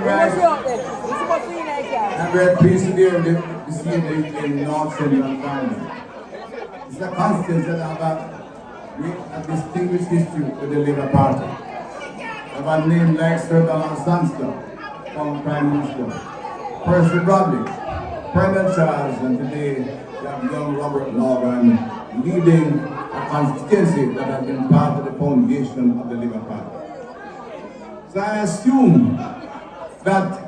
I'm very pleased to be here this evening in North Central Clarendon. It's a constituency that have a distinguished history with the Labour Party. We have a name like Sir Donald Sandstone, former Prime Minister, Percy Bradley, Brendan Charles, and today we have young Robert Morgan leading a constituency that has been part of the foundation of the Labour Party. So I assume that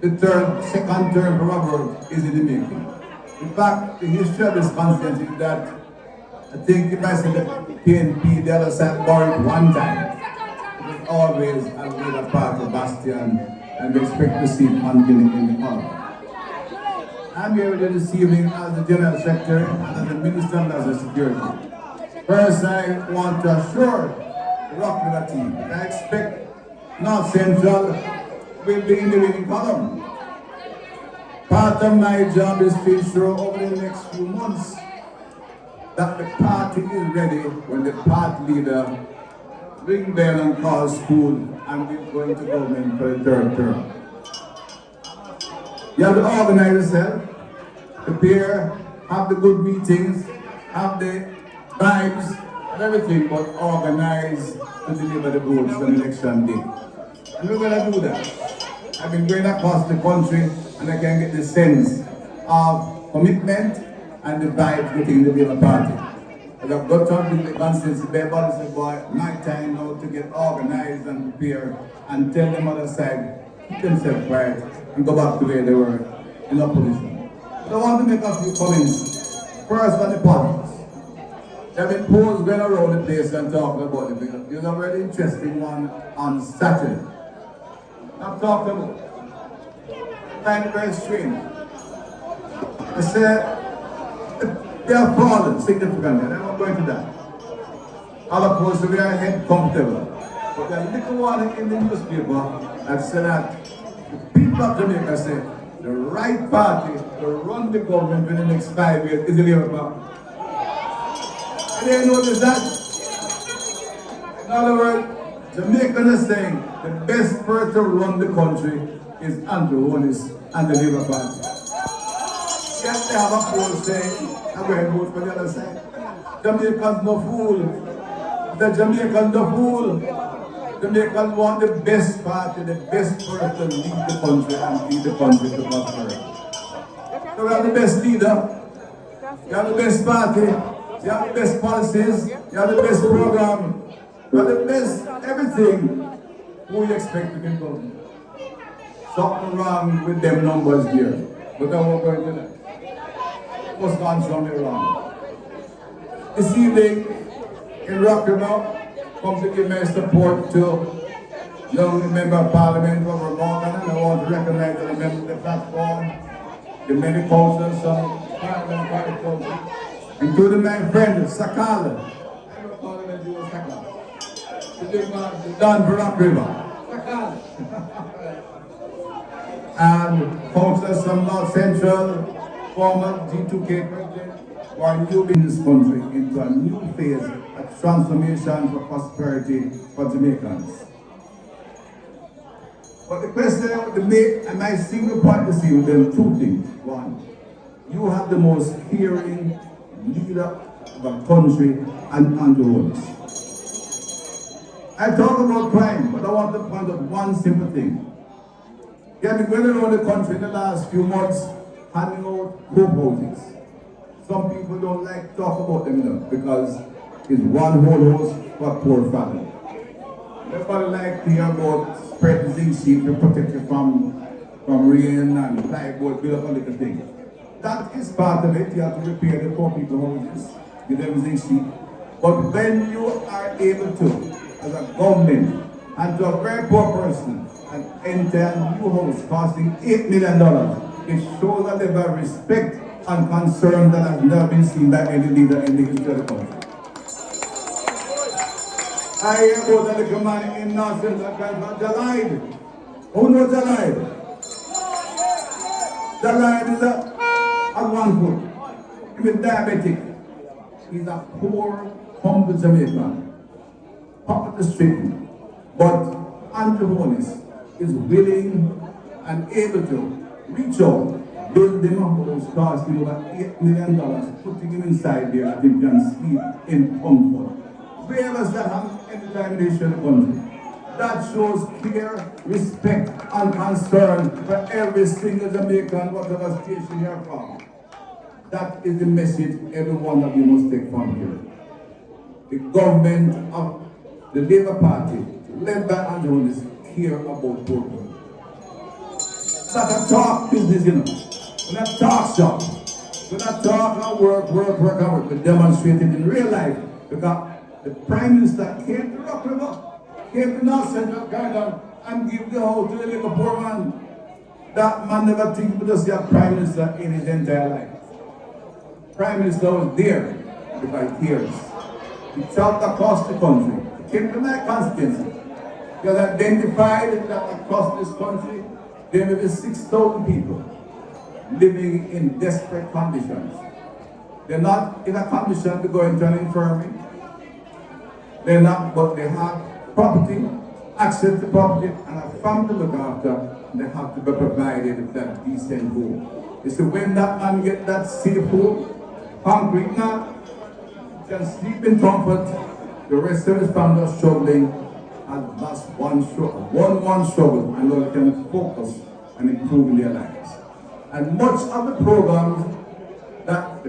the second term for Robert is in the making. In fact, the history of this constituency is that I think if I say the PNP, the other side buried one time, it was always a Labour Party bastion, and we expect to see it continuing in the column. I'm here with you this evening as the General Secretary and as the Minister of National Security. First, I want to assure the Rock River team that I expect North Central will be in the winning column. Part of my job is to ensure over the next few months that the party is ready when the party leader ring bell and call school and we're going to government for the third term. You have to organize yourself, prepare, have the good meetings, have the vibes and everything, but organize to deliver the votes on election day. And we're going to do that. I've been going across the country and I can get the sense of commitment and the vibe within the Labour Party. As I've got to the constituency, everybody said, boy, my time now to get organized and prepare and tell them other side, keep themselves quiet and go back to where they were in opposition. So I want to make a few comments. First on the politics. There have been polls going around the place and talking about it. There's a very interesting one on Saturday. I'm talking about. I find it very strange. I said, they are fallen significantly, and I'm not going to that. All opposed to we are head comfortable. But the little one in the newspaper that said that the people of Jamaica say the right party to run the government for the next 5 years is the Labour Party. And they notice that. In other words, Jamaicans are saying the best person to run the country is Andrew Horace and the Labour Party. Yes, they have a poll saying, I'm going to vote for the other side. Jamaicans no fool. The Jamaicans no fool. Jamaicans want the best party, the best person to lead the country and lead the country to prosperity. So we have the best leader, you have the best party, you have the best policies, you have the best program, you have the best everything. Who you expect to get government? Something wrong with them numbers here. But I won't go into that. What's gone something wrong? This evening in Rockrimmon, come to give my support to young Member of Parliament, Robert Morgan, and I want to recognize the members of the platform, the many councils, some Parliament Party councils, including my friend Sakala. I don't call him as you was Sakala. The big man, the Don for Rockrimmon. Sakala. And councillors from North Central, former G2K president, who are new in this country into a new phase of transformation for prosperity for Jamaicans. But the question I want to make, and my single point to see with them, two things. One, you have the most caring leader of a country and the world. I talk about crime, but I want to point out one simple thing. You have been going around the country in the last few months handing out hope houses. Some people don't like to talk about them enough because it's one whole house for a poor family. Nobody like to hear about spread the zinc sheet to protect you from rain and plywood, build up a little thing. That is part of it. You have to repair the poor people houses, give them zinc sheet. But when you are able to, as a government, and to a very poor person, and enter a new house costing $8 million, it shows a level of respect and concern that has never been seen by any leader in the history of the country. I hear about the little man in North Central called Jalide. Who knows Jalide? Jalide is a 1 foot. He's diabetic. He's a poor, humble Jamaican. Up the street. But Andrew Horace is willing and able to reach out, build them a house costing over $8 million, putting him inside there that he can sleep in comfort. Wherever that happens anytime they share the country. That shows clear respect and concern for every single Jamaican, whatever station you're from. That is the message every one of you must take from here. The government of the Labour Party, led by Andrew, is care about poor people. Not a talk business, you know. We're not talk shop. We're not talk and work. We demonstrate it in real life because the Prime Minister came to Rock River, came to North Central Clarendon and give the house to the little poor man. That man never think to just see a Prime Minister in his entire life. Prime Minister was there because he cares. He traveled across the country. He came to my constituency. He has identified that across this country there may be 6,000 people living in desperate conditions. They're not in a condition to go into an infirmary. They're not, but they have property, access to property, and a family to look after. They have to be provided with that decent home. You see, when that man get that safe home, concrete now, can sleep in comfort. The rest of his family are struggling, and that's one struggle, and they can focus on improving their lives. And much of the programs that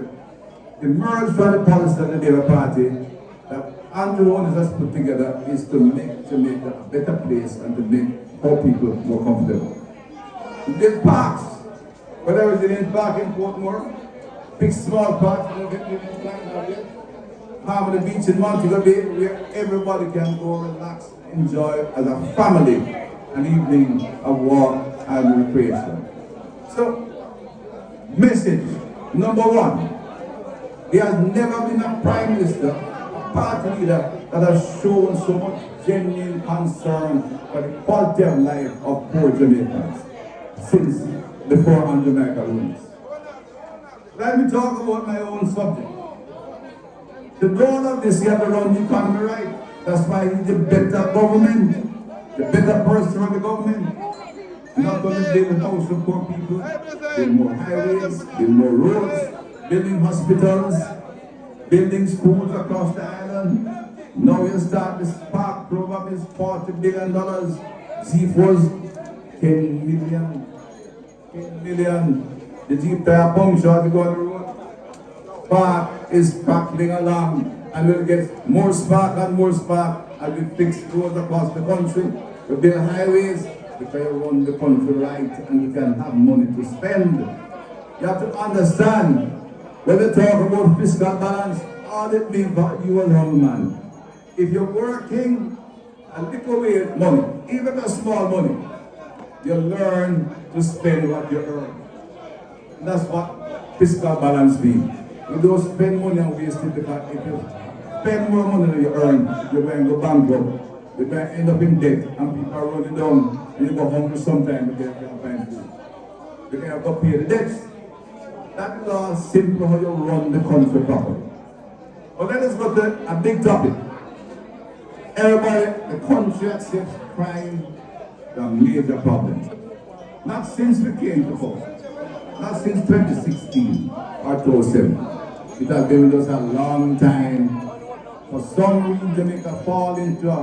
emerged from the policy of the Labour Party that Andrew Holness has put together is to make Jamaica a better place and to make poor people more comfortable. The parks, whether it's in park in Portmore, big small parks, Harbour the Beach in Montego Bay, where everybody can go relax, enjoy as a family an evening of walk and recreation. So, message number one, there has never been a Prime Minister, a party leader that has shown so much genuine concern for the quality of life of poor Jamaicans since before Andrew Michael Williams. Let me talk about my own subject. The goal of this year to run the economy right. That's why he's the better government, the better person for the government. Not going to build house for poor people, build more highways, build more roads, building hospitals, building schools across the island. Now we start the Spark program is $40 billion. Z4's 10 million. The Jeep tire puncture to go on the road. Spark is crackling along, and we'll get more spark as we fix roads across the country. We build highways, we can run the country right, and we can have money to spend. You have to understand, when they talk about fiscal balance, all it means for you and young man. If you're working and take away money, even a small money, you learn to spend what you earn. That's what fiscal balance means. You don't spend money and waste it, because if you spend more money than you earn, you're going to go bankrupt. You're going to end up in debt, and people are running down, and you go hungry sometimes because you can't find food. You can have to pay the debts. That is all simple how you run the country properly. But let us go to a big topic. Everybody, the country accepts crime is a major problem. Not since we came to power. Not since 2016 or 2007. It has been with us a long time. For some reason, Jamaica fall into a